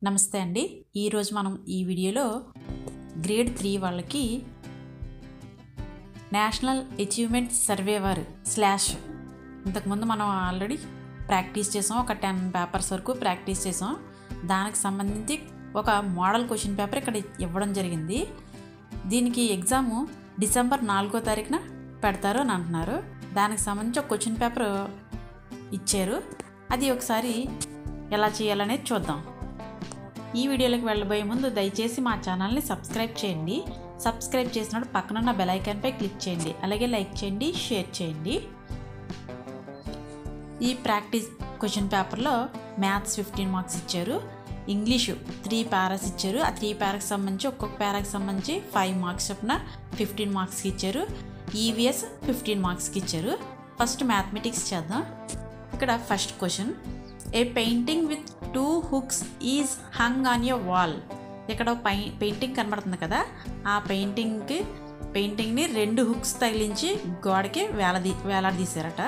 నమస్తే అండి. ఈరోజు మనం ఈ వీడియోలో గ్రేడ్ 3 వాళ్ళకి నేషనల్ అచీవ్మెంట్ సర్వేవర్ స్లాష్ ఇంతకుముందు మనం ఆల్రెడీ ప్రాక్టీస్ చేసాం. ఒక 10 పేపర్స్ వరకు ప్రాక్టీస్ చేసాం. దానికి సంబంధించి ఒక మోడల్ క్వశ్చన్ పేపర్ ఇక్కడ ఇవ్వడం జరిగింది. దీనికి ఎగ్జాము డిసెంబర్ 4వ తారీఖున పెడతారు అని అంటున్నారు. దానికి సంబంధించి ఒక క్వశ్చన్ పేపర్ ఇచ్చారు. అది ఒకసారి ఎలా చేయాలనేది చూద్దాం. ఈ వీడియోలోకి వెళ్ళబోయే ముందు దయచేసి మా ఛానల్ని సబ్స్క్రైబ్ చేయండి. సబ్స్క్రైబ్ చేసినప్పుడు పక్కనున్న బెల్ ఐకాన్పై క్లిక్ చేయండి. అలాగే లైక్ చేయండి, షేర్ చేయండి. ఈ ప్రాక్టీస్ క్వశ్చన్ పేపర్లో మ్యాథ్స్ 15 మార్క్స్ ఇచ్చారు. ఇంగ్లీషు 3 పారాస్ ఇచ్చారు. ఆ 3 పారాకి సంబంధించి ఒక్కొక్క పారాకి సంబంధించి 5 మార్క్స్ చొప్పున 15 మార్క్స్కి ఇచ్చారు. ఈవీఎస్ 15 మార్క్స్కి ఇచ్చారు. ఫస్ట్ మ్యాథమెటిక్స్ చేద్దాం. ఇక్కడ first question, a painting with 2 hooks is hung on your wall. ఇక్కడ పెయింటింగ్ కనబడుతుంది కదా, ఆ పెయింటింగ్ని 2 హుక్స్ తగిలించి గోడకి వేలాడదీశారట.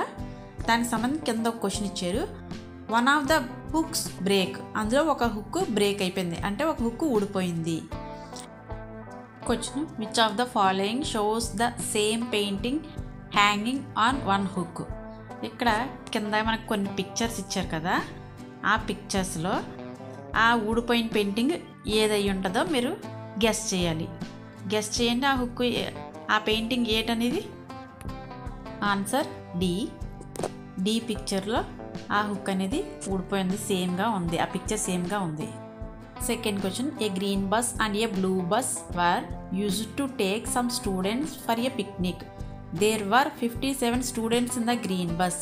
దానికి సంబంధించి కింద ఒక క్వశ్చన్ ఇచ్చారు. One of the hooks break. అందులో ఒక హుక్ బ్రేక్ అయిపోయింది, అంటే ఒక హుక్ ఊడిపోయింది. Question, which of the following shows the same painting hanging on one hook. ఇక్కడ కింద మనకు కొన్ని పిక్చర్స్ ఇచ్చారు కదా, ఆ పిక్చర్స్లో ఆ ఊడిపోయిన పెయింటింగ్ ఏదై ఉంటుందో మీరు గెస్ చేయాలి. గెస్ చేయండి. ఆ హుక్ ఆ పెయింటింగ్ ఏటనేది. ఆన్సర్ డి పిక్చర్లో ఆ హుక్ అనేది ఊడిపోయింది, సేమ్గా ఉంది. ఆ పిక్చర్ సేమ్గా ఉంది. Second question, A green bus and A blue bus were used to take some students for a picnic. There were 57 students in the green bus.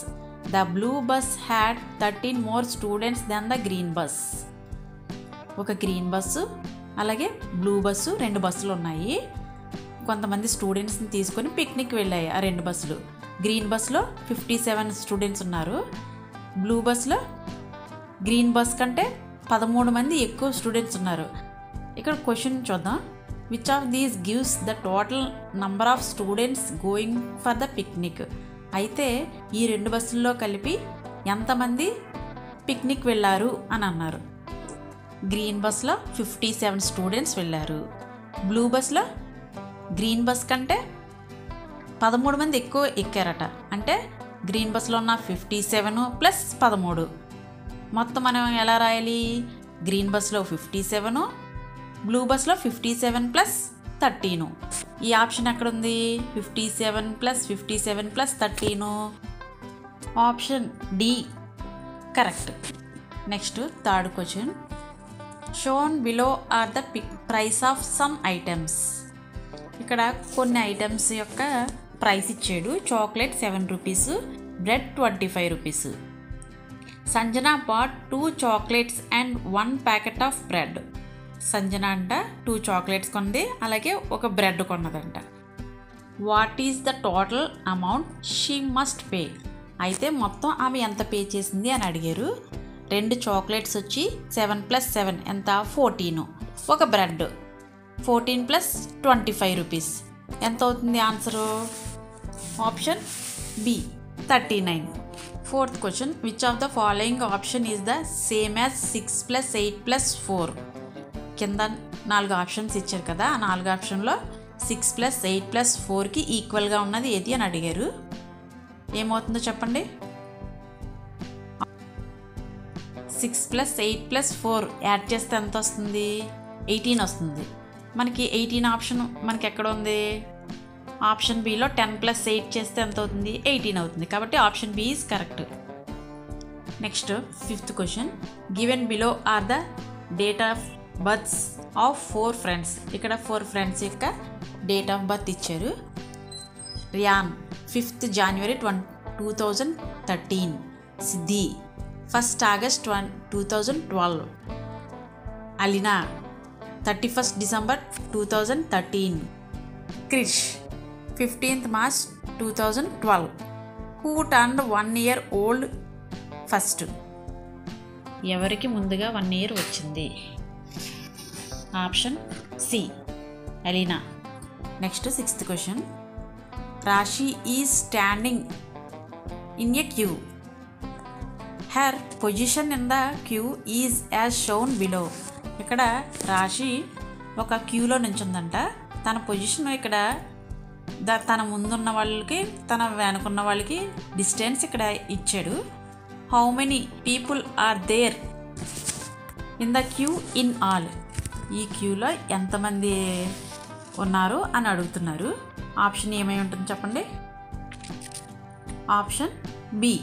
The blue bus had 13 more students than the green bus. ఒక green bus అలాగే blue bus, 2 బస్సులు ఉన్నాయి. కొంతమంది స్టూడెంట్స్ని తీసుకొని picnic వెళ్ళాయి ఆ 2 బస్సులు. గ్రీన్ బస్సులో 57 స్టూడెంట్స్ ఉన్నారు. బ్లూ బస్సులో గ్రీన్ బస్ కంటే 13 మంది ఎక్కువ స్టూడెంట్స్ ఉన్నారు. ఇక్కడ క్వశ్చన్ చూద్దాం. Which of these gives the total number of students going for the picnic. అయితే ఈ 2 బస్సుల్లో కలిపి ఎంతమంది పిక్నిక్ వెళ్ళారు అని అన్నారు. గ్రీన్ బస్లో 57 స్టూడెంట్స్ వెళ్ళారు. బ్లూ బస్లో గ్రీన్ బస్ కంటే 13 మంది ఎక్కువ ఎక్కారట. అంటే గ్రీన్ బస్లో ఉన్న 57 ప్లస్ 13 మొత్తం మనం ఎలా రాయాలి? గ్రీన్ బస్లో 57, బ్లూ బస్లో 57 ప్లస్ 13. ఈ ఆప్షన్ ఎక్కడుంది? 57 plus 57 plus 13. Option D correct. Next third question, shown below are the price of some items. ఇక్కడ కొన్ని ఐటమ్స్ యొక్క ప్రైస్ ఇచ్చాడు. Chocolate 7 rupees, bread 25 rupees. Sanjana bought 2 chocolates and 1 packet of bread. Sanjana అంట 2 chocolates కొంది, అలాగే ఒక బ్రెడ్ కొన్నదంట. What is the total amount she must pay. అయితే మొత్తం ఆమె ఎంత పే చేసింది అని అడిగారు. 2 చాక్లెట్స్ వచ్చి 7 ప్లస్ 7 ఎంత? 14. ఒక బ్రెడ్ 14 ప్లస్ 25 రూపీస్ ఎంత అవుతుంది? Answer option B 39. Fourth question, which of the following option is the same as 6 plus 8 plus 4. కింద 4 ఆప్షన్స్ ఇచ్చారు కదా, ఆ 4 ఆప్షన్లో 6 ప్లస్ 8 ప్లస్ 4కి ఈక్వల్గా ఉన్నది ఏది అని అడిగారు. ఏమవుతుందో చెప్పండి. 6 ప్లస్ 8 ప్లస్ 4 యాడ్ చేస్తే ఎంత వస్తుంది? 18 వస్తుంది. మనకి 18 ఆప్షన్ మనకి ఎక్కడ ఉంది? ఆప్షన్ బిలో 10 ప్లస్ 8 చేస్తే ఎంత అవుతుంది? 18 అవుతుంది. కాబట్టి option B is correct. Next fifth question, given below are the date of births of 4 friends. ఇక్కడ 4 ఫ్రెండ్స్ యొక్క డేట్ ఆఫ్ బర్త్ ఇచ్చారు. Riyan 5th January 2013, Siddhi 1st August 2012, Alina 31st December 2013, Krish 15th March 2012. Who turned 1 year old first. ఎవరికి ముందుగా 1 year వచ్చింది? Option C Alina. Next 6th question, Rashi is standing in a queue. Her position in the queue is as shown below. ఇక్కడ రాశి ఒక క్యూలో నించుందంట. తన position ఇక్కడ తన ముందున్న వాళ్ళకి తన వెనుకున్న వాళ్ళకి డిస్టెన్స్ ఇక్కడ ఇచ్చాడు. How many people are there in the queue in all, ఈ క్యూలో ఎంతమంది ఉన్నారు అని అడుగుతున్నారు. ఆప్షన్ ఏమై ఉంటుంది చెప్పండి. Option B.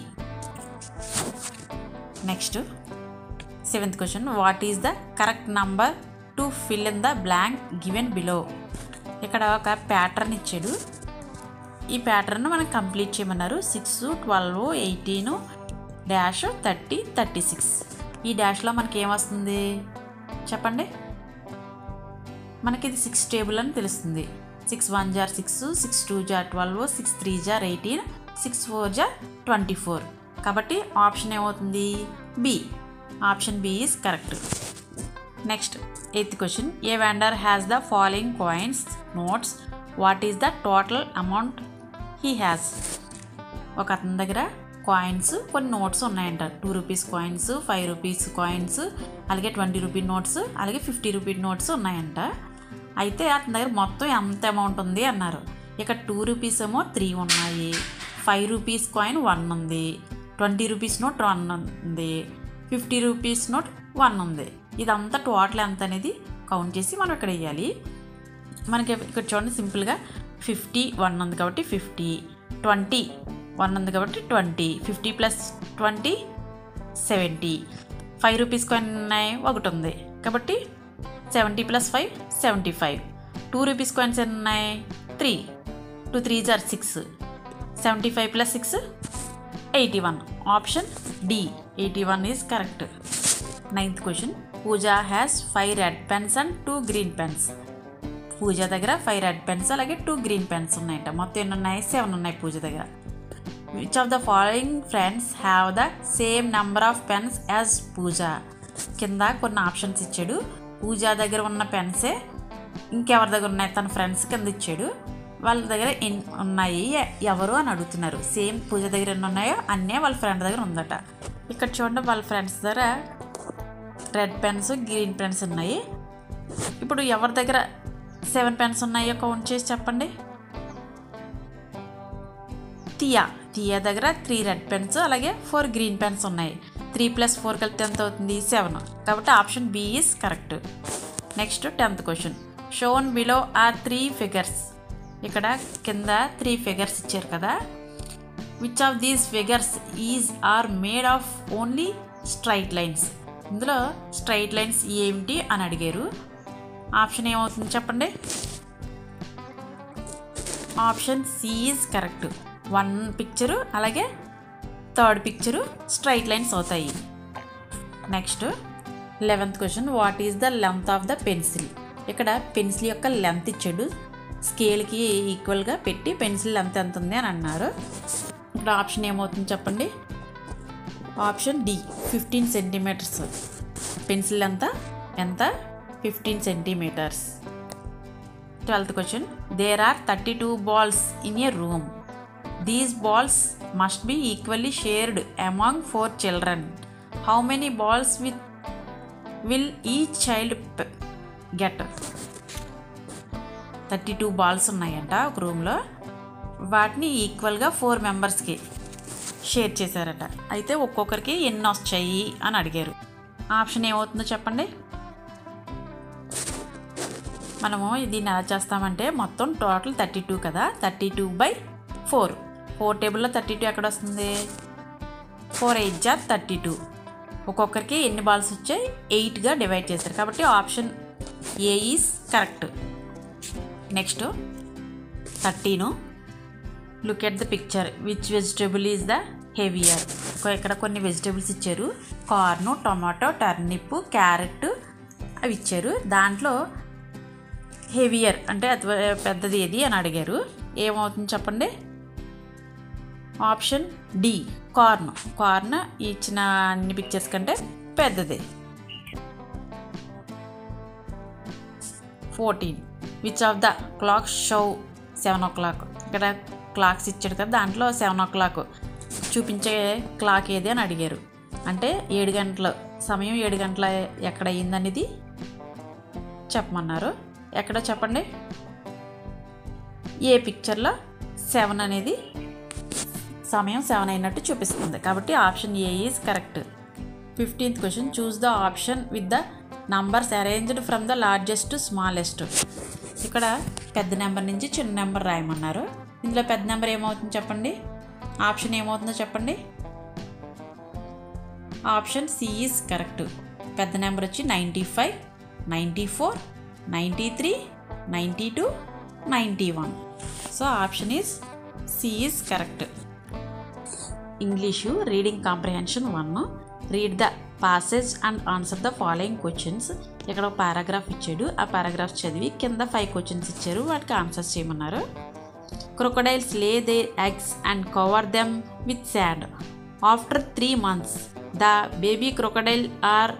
Next 7th question, what is the correct number to fill in the blank given below. ఇక్కడ ఒక ప్యాటర్న్ ఇచ్చాడు. ఈ ప్యాటర్న్ మనం కంప్లీట్ చేయమన్నారు. 6, 12, 18, డాష్ 30, 36. ఈ డాష్లో మనకి ఏమొస్తుంది చెప్పండి. మనకి ఇది 6 టేబుల్ అని తెలుస్తుంది. 6 1 jar 6, 6 2 jar 12, 6 3 jar 18, 6 4 jar 24. కాబట్టి ఆప్షన్ ఏమవుతుంది B. Option B is correct. Next 8th question, a vendor has the following coins notes, what is the total amount he has. ఒక అతని దగ్గర కాయిన్స్ కొన్ని నోట్స్ ఉన్నాయంట. 2 రూపీస్ కాయిన్స్, 5 రూపీస్ కాయిన్స్, అలాగే 20 rupee notes, అలాగే 50 rupee notes ఉన్నాయంట. అయితే అతని దగ్గర మొత్తం ఎంత అమౌంట్ ఉంది అన్నారు. ఇక 2 రూపీస్ ఏమో 3 ఉన్నాయి, 5 రూపీస్ కాయిన్ 1 ఉంది, 20 రూపీస్ నోట్ 1 ఉంది, 50 రూపీస్ నోట్ 1 ఉంది. ఇదంతా టోటల్ ఎంత అనేది కౌంట్ చేసి మనం ఇక్కడ వేయాలి. మనకి ఇక్కడ చూడండి సింపుల్గా 50 1 ఉంది కాబట్టి 50, 20 1 ఉంది కాబట్టి 20, 50 + 20 70, 5 రూపీస్ కాయిన్ ఉన్నాయి 1 ఉంది కాబట్టి 70 + 5 75. 2 రూపీస్ కాయిన్స్ ఎన్ని ఉన్నాయి 3, 2 3 jar 6, 75 + 6 81. Option D 81 is correct. 9th question, Pooja has 5 red pens and 2 green pens. Pooja దగ్గర 5 రెడ్ పెన్స్ అలాగే 2 గ్రీన్ పెన్స్ ఉన్నాయంట. మొత్తం ఎన్ని ఉన్నాయి 7 ఉన్నాయి పూజ దగ్గర. Which of the following friends have the same number of pens as Pooja. కింద కొన్ని ఆప్షన్స్ ఇచ్చాడు. పూజ దగ్గర ఉన్న పెన్సే ఇంకెవరి దగ్గర ఉన్నాయి తన ఫ్రెండ్స్ కింద ఇచ్చాడు. వాళ్ళ దగ్గర ఎన్ని ఉన్నాయి ఎవరు అని అడుగుతున్నారు. సేమ్ పూజ దగ్గర ఎన్ని ఉన్నాయో అన్నీ వాళ్ళ ఫ్రెండ్ దగ్గర ఉందట. ఇక్కడ చూడండి వాళ్ళ ఫ్రెండ్స్ దగ్గర రెడ్ పెన్స్ గ్రీన్ పెన్స్ ఉన్నాయి. ఇప్పుడు ఎవరి దగ్గర 7 పెన్స్ ఉన్నాయో కౌంట్ చేసి చెప్పండి. టియా దగ్గర 3 రెడ్ పెన్స్ అలాగే 4 గ్రీన్ పెన్స్ ఉన్నాయి. 3 + 4 కలిపితే ఎంత అవుతుంది 7. కాబట్టి option B is correct. Next 10th question, shown below are 3 figures. ఇక్కడ కింద 3 ఫిగర్స్ ఇచ్చారు కదా. Which of these figures is are made of only straight lines. ఇందులో స్ట్రైట్ లైన్స్ ఏమిటి అని అడిగారు. ఆప్షన్ ఏమవుతుంది చెప్పండి. Option C is correct. 1 picture అలాగే 3rd పిక్చరు స్ట్రైట్ లైన్స్ అవుతాయి. Next 11th question, what is the length of the pencil. ఇక్కడ pencil యొక్క లెంత్ ఇచ్చాడు. స్కేల్కి ఈక్వల్గా పెట్టి పెన్సిల్ లెంత్ ఎంత ఉంది అని అన్నారు. ఇక్కడ ఆప్షన్ ఏమవుతుంది చెప్పండి. Option D 15 centimetres. Pencil length ఎంత 15 centimetres. 12th question, there are 32 balls in a room. These balls must be equally shared among 4 children. How many balls will each child get? 32 balls ఉన్నాయంట ఒక రూమ్లో. వాటిని ఈక్వల్గా 4 మెంబర్స్కి share చేశారట. అయితే ఒక్కొక్కరికి ఎన్ని వచ్చాయి అని అడిగారు. ఆప్షన్ ఏమవుతుందో చెప్పండి. మనము దీన్ని ఎలా చేస్తామంటే మొత్తం టోటల్ 32 కదా. 32/4. 4 టేబుల్లో 32 ఎక్కడ వస్తుంది 4 8 jar 32. ఒక్కొక్కరికి ఎన్ని బాల్స్ వచ్చాయి 8గా డివైడ్ చేశారు కాబట్టి option A is correct. Next 13, look at the picture, which vegetable is the heavier. ఇక్కడ కొన్ని వెజిటేబుల్స్ ఇచ్చారు. కార్ను, టొమాటో, టర్నిప్, క్యారెట్ అవి ఇచ్చారు. దాంట్లో హెవియర్ అంటే అది పెద్దది ఏది అని అడిగారు. ఏమవుతుంది చెప్పండి. ఆప్షన్ డి కార్న్ ఇచ్చిన అన్ని పిక్చర్స్ కంటే పెద్దది. 14, which of the clock show 7 o'clock. ఇక్కడ క్లాక్స్ ఇచ్చాడు కదా దాంట్లో 7 o'clock చూపించే క్లాక్ ఏది అని అడిగారు. అంటే 7 గంటలు సమయం 7 గంటల ఎక్కడ అయ్యిందనేది చెప్పమన్నారు. ఎక్కడ చెప్పండి. ఏ పిక్చర్లో 7 అనేది సమయం 7 అయినట్టు చూపిస్తుంది. కాబట్టి option A is correct. 15th question, choose the option with the numbers arranged from the largest to smallest. ఇక్కడ పెద్ద నెంబర్ నుంచి చిన్న నెంబర్ రాయమన్నారు. ఇందులో పెద్ద నెంబర్ ఏమవుతుందో చెప్పండి. ఆప్షన్ ఏమవుతుందో చెప్పండి. Option C is correct. పెద్ద నెంబర్ వచ్చి 95, 94, 93, 92, 91. So option is C is correct. English reading comprehension 1. Read the passage and answer the following questions. ఇక్కడ ఒక పారాగ్రాఫ్ ఇచ్చాడు. ఆ పారాగ్రాఫ్ చదివి కింద 5 క్వశ్చన్స్ ఇచ్చారు. వాటికి ఆన్సర్స్ చేయమన్నారు. Crocodiles lay their eggs and cover them with sand. After 3 months, the baby crocodile are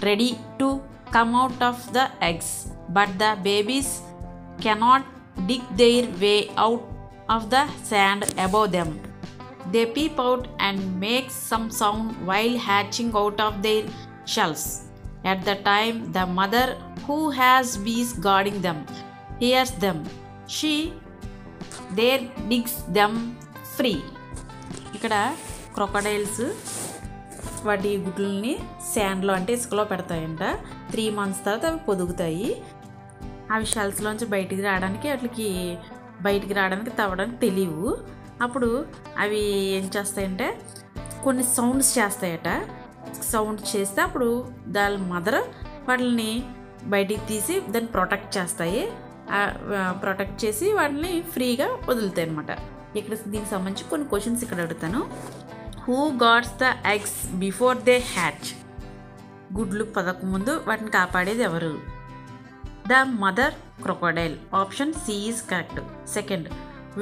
ready to come out of the eggs, but the babies cannot dig their way out of the sand above them. They peep out and make some sound while hatching out of their shells. At the time, the mother, who has bees guarding them, hears them. She there digs them free. ఇక్కడ crocodiles వాటి గుడ్లని శాండ్లో అంటే ఇసుకలో పెడతాయంట. 3 months తర్వాత అవి పొదుగుతాయి. అవి షెల్స్లోంచి బయటికి రావడానికి తవ్వడానికి తెలియవు. అప్పుడు అవి ఏం చేస్తాయంటే కొన్ని సౌండ్స్ చేస్తాయట. సౌండ్ చేస్తే అప్పుడు దాని మదర్ వాటిని బయటికి తీసి దాన్ని ప్రొటెక్ట్ చేస్తాయి. ప్రొటెక్ట్ చేసి వాటిని ఫ్రీగా వదులుతాయి అనమాట. ఇక్కడ దీనికి సంబంధించి కొన్ని క్వశ్చన్స్ ఇక్కడ అడుగుతాను. Who guards the eggs before they hatch. గుడ్లు పదకముందు వాటిని కాపాడేది ఎవరు? The mother crocodile. Option C is correct. Second,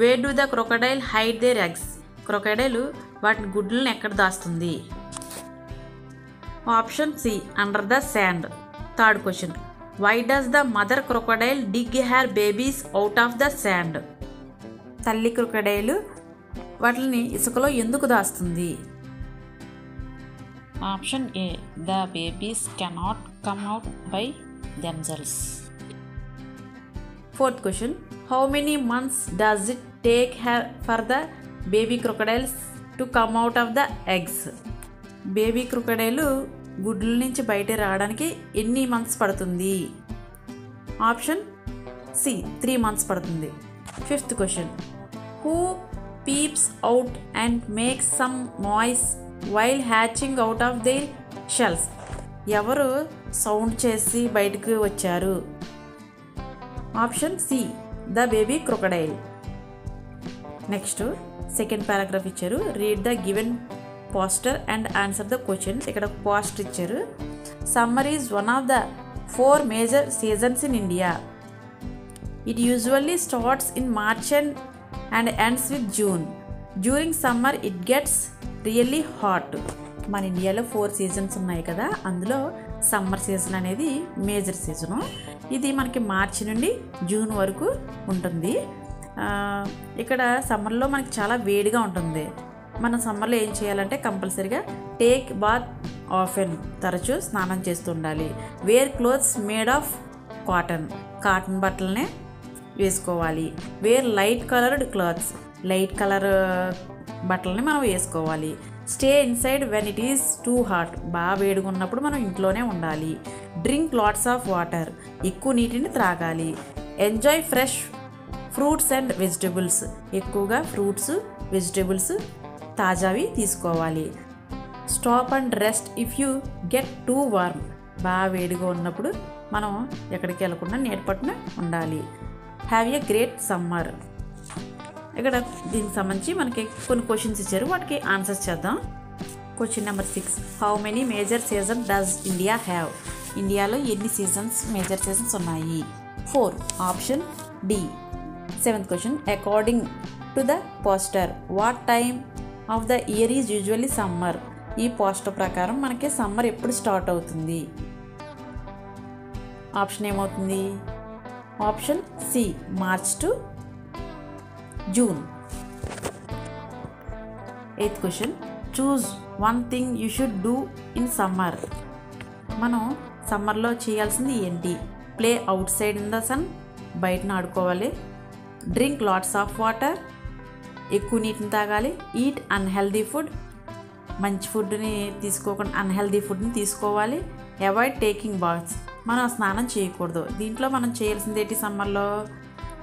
where do the crocodile hide their eggs. Crocodile వాటిని గుడ్లను ఎక్కడ దాస్తుంది? Option C, under the sand. Third question, why does the mother crocodile dig her babies out of the sand. తల్లి crocodile వాటిని ఇసుకలో ఎందుకు దాస్తుంది? Option A, the babies cannot come out by themselves. Fourth question, how many months does it take for the baby crocodiles to come out of the eggs. Baby crocodile గుడ్ల నుంచి బయట రావడానికి ఎన్ని మంత్స్ పడుతుంది? ఆప్షన్ సి, 3 months పడుతుంది. Fifth question, who peeps out and makes some noise while hatching out of their shells. ఎవరు sound చేసి బయటకు వచ్చారు? Option C, the baby crocodile. Next second paragraph ఇచ్చారు. Read the given poster and answer the questions. ఇక్కడ poster ఇచ్చారు. Summer is one of the 4 major seasons in India. It usually starts in March and ends with June. During summer it gets really hot. మన ఇండియాలో 4 seasons ఉన్నాయి కదా, అందులో summer season అనేది major season. ఇది మనకి మార్చి నుండి జూన్ వరకు ఉంటుంది. ఇక్కడ సమ్మర్లో మనకి చాలా వేడిగా ఉంటుంది. మనం సమ్మర్లో ఏం చేయాలంటే కంపల్సరీగా టేక్ బాత్ ఆఫెన్, తరచూ స్నానం చేస్తూ ఉండాలి. Wear clothes made of cotton బట్టలనే వేసుకోవాలి. Wear light coloured clothes, light colour బట్టలని మనం వేసుకోవాలి. Stay inside when it is too hot, బాగా వేడిగా ఉన్నప్పుడు మనం ఇంట్లోనే ఉండాలి. డ్రింక్ లాట్స్ ఆఫ్ వాటర్, ఎక్కువ నీటిని త్రాగాలి. Enjoy fresh fruits and vegetables, ఎక్కువగా ఫ్రూట్స్ వెజిటబుల్స్ తాజావి తీసుకోవాలి. Stop and rest if you get too warm, బాగా వేడిగా ఉన్నప్పుడు మనం ఎక్కడికి వెళ్ళకుండా నీడపట్టున ఉండాలి. Have a great summer. ఇక్కడ దీనికి సంబంధించి మనకి కొన్ని క్వశ్చన్స్ ఇచ్చారు, వాటికి ఆన్సర్స్ చేద్దాం. Question number 6, how many major season does India have. ఇండియాలో ఎన్ని సీజన్స్, మేజర్ సీజన్స్ ఉన్నాయి? 4. Option D. 7th question, according to the poster what time of the year is usually summer. ఈ పోస్టర్ ప్రకారం మనకి summer ఎప్పుడు start అవుతుంది? Option ఏమవుతుంది? Option C, March to June. 8th question, choose one thing you should do in summer. మనం సమ్మర్లో చేయాల్సింది ఏంటి? Play outside in the sun, బయటన ఆడుకోవాలి. డ్రింక్ లాట్స్ ఆఫ్ వాటర్, ఎక్కువ నీటిని తాగాలి. ఈట్ అన్హెల్దీ ఫుడ్, మంచి ఫుడ్ని తీసుకోకుండా అన్హెల్దీ ఫుడ్ని తీసుకోవాలి. అవాయిడ్ టేకింగ్ బాత్స్, మనం స్నానం చేయకూడదు. దీంట్లో మనం చేయాల్సింది ఏంటి సమ్మర్లో?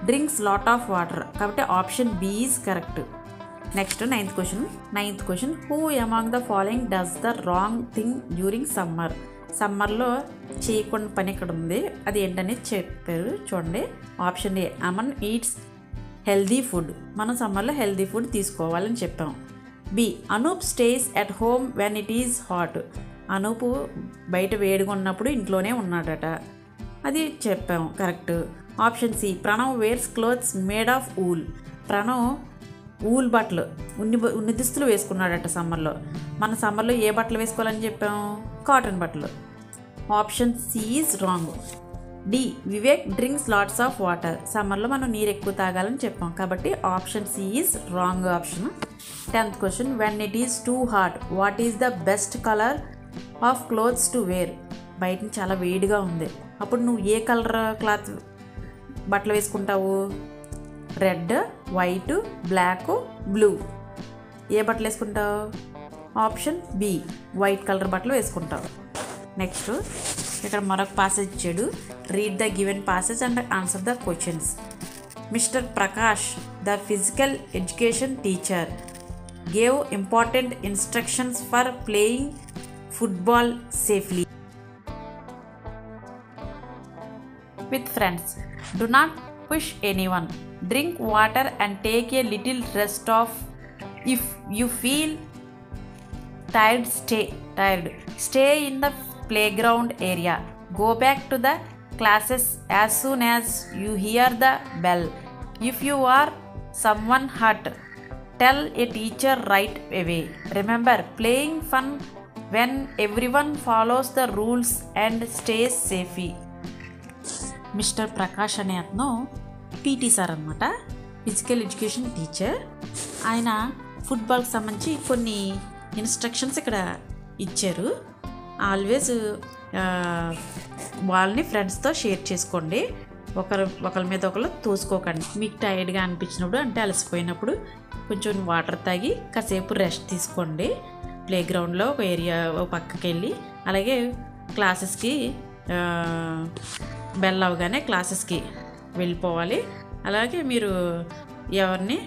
డ్రింక్స్ లాట్ ఆఫ్ వాటర్, కాబట్టి option B is correct. Next ninth question who among the following does the wrong thing during summer. సమ్మర్లో చేయకుండా పని ఇక్కడ ఉంది, అది ఏంటనేది చెప్పారు చూడండి. Option A Aman eats healthy food, మనం సమ్మర్లో హెల్దీ ఫుడ్ తీసుకోవాలని చెప్పాం. B Anoop stays at home when it is hot, Anoop బయట వేడిగా ఉన్నప్పుడు ఇంట్లోనే ఉన్నాడట, అది చెప్పాం correct. Option C Pranav wears clothes made of wool, Pranav wool బట్టలు ఉన్ని దుస్తులు వేసుకున్నాడట సమ్మర్లో. మన సమ్మర్లో ఏ బట్టలు వేసుకోవాలని చెప్పాం? కాటన్ బట్టలు. Option C is wrong. D Vivek drinks lots of water, సమ్మర్లో మనం నీరు ఎక్కువ తాగాలని చెప్పాం, కాబట్టి option C is wrong option. 10th question when it is too hot what is the best colour of clothes to wear. బయట చాలా వేడిగా ఉంది, అప్పుడు నువ్వు ఏ కలర్ క్లాత్ బట్టలు వేసుకుంటావు? రెడ్, వైట్, బ్లాక్, బ్లూ, ఏ బట్టలు వేసుకుంటావు? ఆప్షన్ బి వైట్ కలర్ బట్టలు వేసుకుంటావు. Next ఇక్కడ మరొక పాసేజ్ ఇచ్చాడు. Read the given passage and answer the questions. Mister Prakash the physical education teacher gave important instructions for playing football safely with friends. Do not push anyone. Drink water and take a little rest off. If you feel tired, stay in the playground area. Go back to the classes as soon as you hear the bell. If you are someone hurt, tell a teacher right away. Remember, playing fun when everyone follows the rules and stays safe. Mister Prakash అనే అతను PT sir అనమాట, physical education teacher. ఆయన ఫుట్బాల్కి సంబంధించి కొన్ని instructions ఇక్కడ ఇచ్చారు. Always వాళ్ళని ఫ్రెండ్స్తో షేర్ చేసుకోండి, ఒకరి మీద ఒకరు తోసుకోకండి. మీకు టైర్డ్గా అనిపించినప్పుడు, అంటే అలసిపోయినప్పుడు కొంచెం వాటర్ తాగి కాసేపు రెస్ట్ తీసుకోండి. ప్లేగ్రౌండ్లో ఒక ఏరియా పక్కకి వెళ్ళి, అలాగే క్లాసెస్కి బెల్ అవగానే క్లాసెస్కి వెళ్ళిపోవాలి. అలాగే మీరు ఎవరిని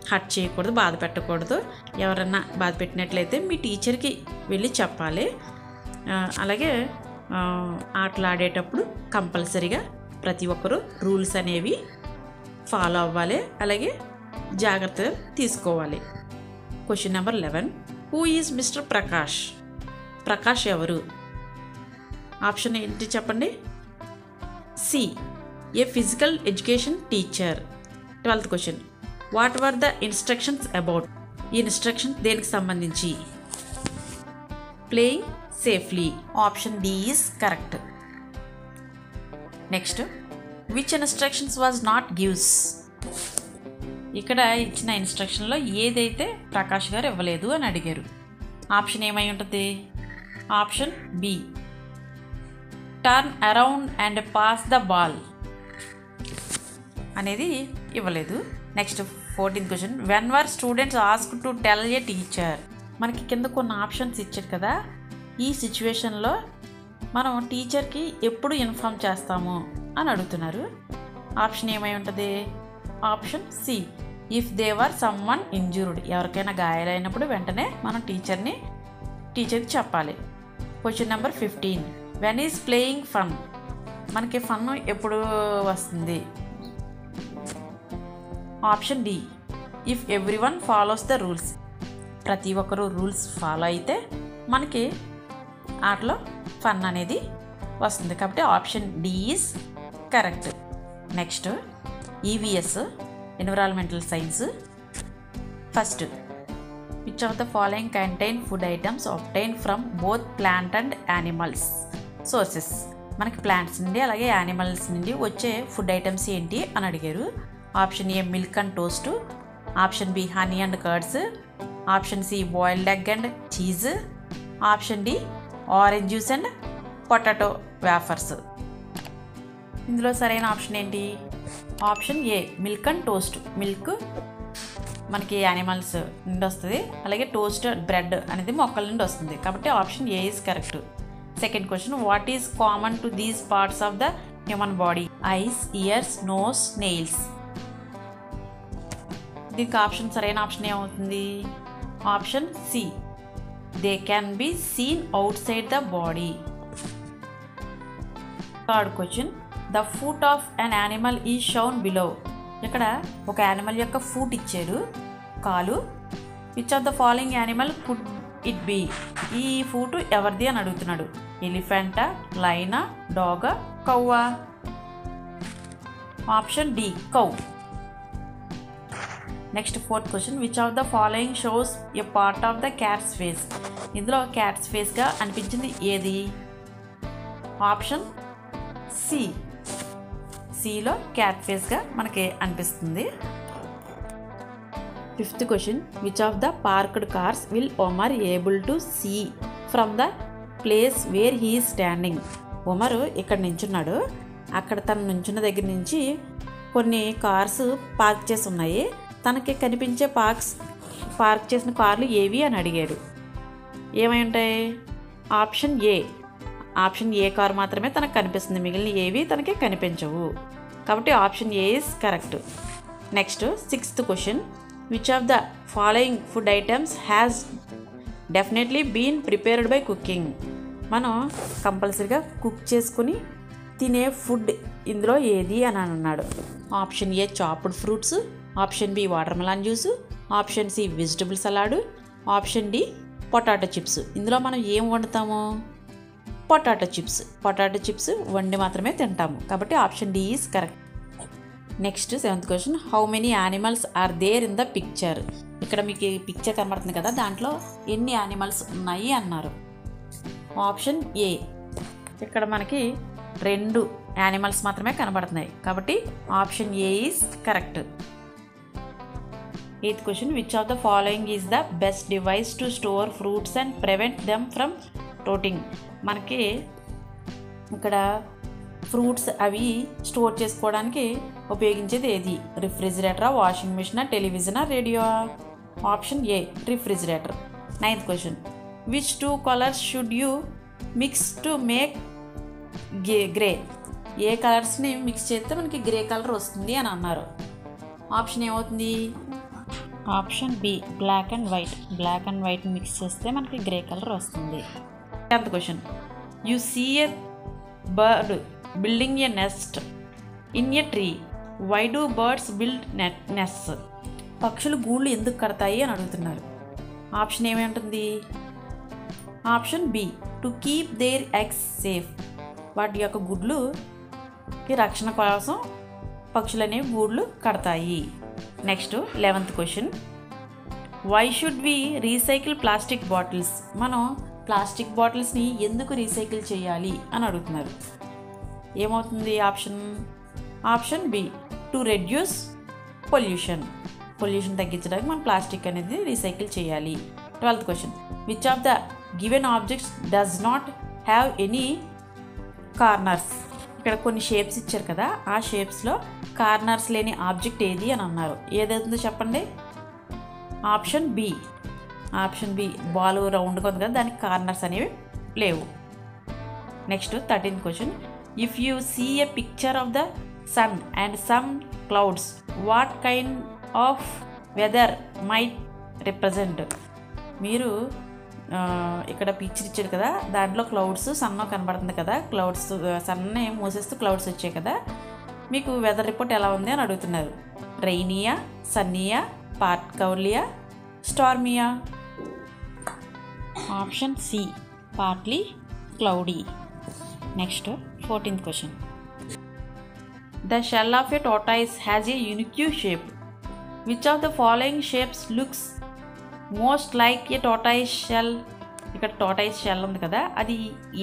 హర్ట్ చేయకూడదు, బాధ పెట్టకూడదు. ఎవరన్నా బాధ పెట్టినట్లయితే మీ టీచర్కి వెళ్ళి చెప్పాలి. అలాగే ఆటలు ఆడేటప్పుడు కంపల్సరీగా ప్రతి ఒక్కరూ రూల్స్ అనేవి ఫాలో అవ్వాలి, అలాగే జాగ్రత్తలు తీసుకోవాలి. Question number 11 who is Mr Prakash. Prakash ఎవరు? ఆప్షన్ ఏంటి చెప్పండి? C a physical education teacher. 12th question what were the instructions about. ఈ ఇన్స్ట్రక్షన్ దేనికి సంబంధించి? Playing safely. Option D is correct. Next which instructions was not gives. ఇక్కడ ఇచ్చిన ఇన్స్ట్రక్షన్లో ఏదైతే ప్రకాష్ గారు ఇవ్వలేదు అని అడిగారు. ఆప్షన్ ఏమై ఉంటుంది? Option B turn around and pass the ball అనేది ఇవ్వలేదు. Next 14th question when were students ask to tell a teacher. మనకి కింద కొన్ని ఆప్షన్స్ ఇచ్చారు కదా, ఈ సిచ్యువేషన్లో మనం టీచర్కి ఎప్పుడు ఇన్ఫామ్ చేస్తాము అని అడుగుతున్నారు. ఆప్షన్ ఏమై ఉంటుంది? Option C if they were someone injured, ఎవరికైనా గాయాలైనప్పుడు వెంటనే మనం టీచర్కి చెప్పాలి. Question number 15 when is playing fun. మనకి ఫన్ ఎప్పుడు వస్తుంది? Option D if everyone follows the rules. ప్రతి ఒక్కరూ రూల్స్ ఫాలో అయితే మనకి ఆటలో ఫన్ అనేది వస్తుంది, కాబట్టి option D is correct. Next EVS environmental science. First which of the following contain food items obtained from both plant and animals sources. మనకి plants నుండి అలాగే యానిమల్స్ నుండి వచ్చే ఫుడ్ ఐటమ్స్ ఏంటి అని అడిగారు. Option A milk and toast, option B honey and curds, option C boiled egg and cheese, option D orange juice and potato wafers. ఇందులో సరైన ఆప్షన్ ఏంటి? Option A milk and toast. Milk మనకి animals నుండి వస్తుంది, అలాగే toast bread అనేది మొక్కల నుండి వస్తుంది, కాబట్టి option A is correct. Second question, what is common to these parts of the human body? Eyes, ears, nose, nails. దీనికి ఆప్షన్ సరైన ఆప్షన్ ఏమవుతుంది? Option C they can be seen outside the body. Third question, the foot of an animal is shown below. ఇక్కడ ఒక animal యొక్క foot ఇచ్చాడు, కాలు. Which of the following animal could it be? ఈ foot ఎవరిది అని అడుగుతున్నాడు. ఎలిఫెంటా, లైనా, డాగా, కౌవా? Option D cow. Next fourth question, which of the following shows a part of the cat's face? ఇందులో క్యాట్స్ ఫేస్గా అనిపించింది ఏది? ఆప్షన్ సి, సిలో క్యాట్ ఫేస్గా మనకి అనిపిస్తుంది. Fifth question, which of the parked cars will Omar able to see from the place where he standing? Omar ఇక్కడ నించున్నాడు, అక్కడ తను నించున్న దగ్గర నుంచి కొన్ని కార్స్ పార్క్ చేసి ఉన్నాయి, తనకి కనిపించే పార్క్ చేసిన కార్లు ఏవి అని అడిగాడు. ఏమై ఉంటాయి? Option A, option A car మాత్రమే తనకు కనిపిస్తుంది, మిగిలిన ఏవి తనకి కనిపించవు, కాబట్టి option A is correct. Next sixth question, which of the following food items has definitely been prepared by cooking? మనం కంపల్సరీగా కుక్ చేసుకుని తినే ఫుడ్ ఇందులో ఏది అని అన్నాడు. Option A chopped fruits, option B watermelon juice, option C vegetable salad, option D potato chips. ఇందులో మనం ఏం వండుతాము? పొటాటో చిప్స్ వండి మాత్రమే తింటాము, కాబట్టి option D is correct. Next seventh question, how many animals are there in the picture? ఇక్కడ మీకు picture కనబడుతుంది కదా, దాంట్లో ఎన్ని యానిమల్స్ ఉన్నాయి అన్నారు. ఆప్షన్ ఏ, ఇక్కడ మనకి 2 యానిమల్స్ మాత్రమే కనబడుతున్నాయి, కాబట్టి option A is correct. Eighth question, which of the following is the best device to store fruits and prevent them from rotting? మనకి ఇక్కడ ఫ్రూట్స్ అవి స్టోర్ చేసుకోవడానికి ఉపయోగించేది ఏది? రిఫ్రిజిరేటరా, వాషింగ్ మిషనా, టెలివిజనా, radio? Option A refrigerator. Ninth question, which 2 colours should you mix to make grey? ఏ కలర్స్ని మిక్స్ చేస్తే మనకి గ్రే కలర్ వస్తుంది అని అన్నారు. ఆప్షన్ ఏమవుతుంది? Option B black and white mix చేస్తే మనకి గ్రే కలర్ వస్తుంది. 10th question, you see a bird building a nest in a tree, why do birds build nests? పక్షులు గూళ్ళు ఎందుకు కడతాయి అని అడుగుతున్నారు. ఆప్షన్ ఏమి ఉంటుంది? Option B to keep their eggs safe. వాటి యొక్క గుడ్లుకి రక్షణ కోసం పక్షులు అనేవి గూళ్ళు కడతాయి. Next 11th question, why should we recycle plastic bottles? మనం ప్లాస్టిక్ బాటిల్స్ని ఎందుకు రీసైకిల్ చేయాలి అని అడుగుతున్నారు. ఏమవుతుంది option? Option B to reduce pollution తగ్గించడానికి మనం ప్లాస్టిక్ అనేది రీసైకిల్ చేయాలి. 12th question, which of the given objects does not have any corners? ఇక్కడ కొన్ని షేప్స్ ఇచ్చారు కదా, ఆ షేప్స్లో కార్నర్స్ లేని ఆబ్జెక్ట్ ఏది అని అన్నారు. ఏదవుతుందో చెప్పండి. ఆప్షన్ బి బాల్ రౌండ్గా ఉంది కదా, దానికి కార్నర్స్ అనేవి లేవు. Next 13th question, if you see a picture of the sun and some clouds, what kind of weather might represent? మీరు ఇక్కడ పిక్చర్ ఇచ్చారు కదా, దాంట్లో క్లౌడ్స్ సన్న కనబడుతుంది కదా, క్లౌడ్స్ సన్నే మూసేస్తూ క్లౌడ్స్ వచ్చాయి కదా, మీకు వెదర్ రిపోర్ట్ ఎలా ఉంది అని అడుగుతున్నారు. రైనియా, సన్నీయా, పార్ట్కౌలియా, స్టార్మియా? Option C partly cloudy. Next 14th question, the shell of a tortoise has a unique shape. Which of the following shapes looks most like a tortoise shell? ఇక్కడ tortoise షెల్ ఉంది కదా, అది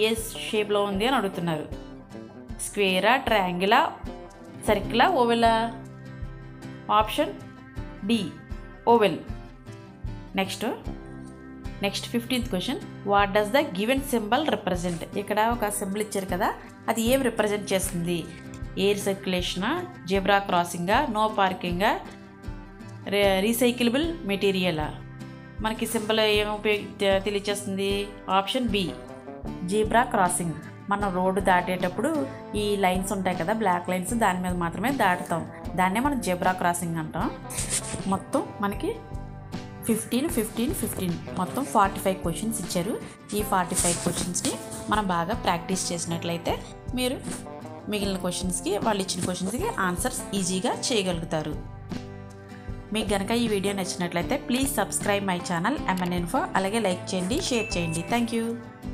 ఏ షేప్లో ఉంది అని అడుగుతున్నారు. స్క్వేరా, ట్రయాంగిలా, సర్కిలా, ఓవెలా? Option D oval. Next 15th question, what does the given symbol represent? ఇక్కడ ఒక సింబల్ ఇచ్చారు కదా, అది ఏం రిప్రజెంట్ చేస్తుంది? ఎయిర్ సర్క్యులేషనా, జెబ్రా క్రాసింగా, నో పార్కింగా, రీసైకిలబుల్ మెటీరియలా? మనకి సింబల్ ఏం తెలియచేస్తుంది? Option B, zebra crossing. మనం రోడ్డు దాటేటప్పుడు ఈ లైన్స్ ఉంటాయి కదా, బ్లాక్ లైన్స్, దాని మీద మాత్రమే దాటుతాం. దాన్నే మనం జెబ్రా క్రాసింగ్ అంటాం. మొత్తం మనకి 15 మొత్తం 45 క్వశ్చన్స్ ఇచ్చారు. ఈ 45 క్వశ్చన్స్ని మనం బాగా ప్రాక్టీస్ చేసినట్లయితే మీరు మిగిలిన క్వశ్చన్స్కి, వాళ్ళు ఇచ్చిన క్వశ్చన్స్కి ఆన్సర్స్ ఈజీగా చేయగలుగుతారు. మీకు కనుక ఈ వీడియో నచ్చినట్లయితే please subscribe my channel MN Info. అలాగే లైక్ చేయండి, షేర్ చేయండి. Thank you.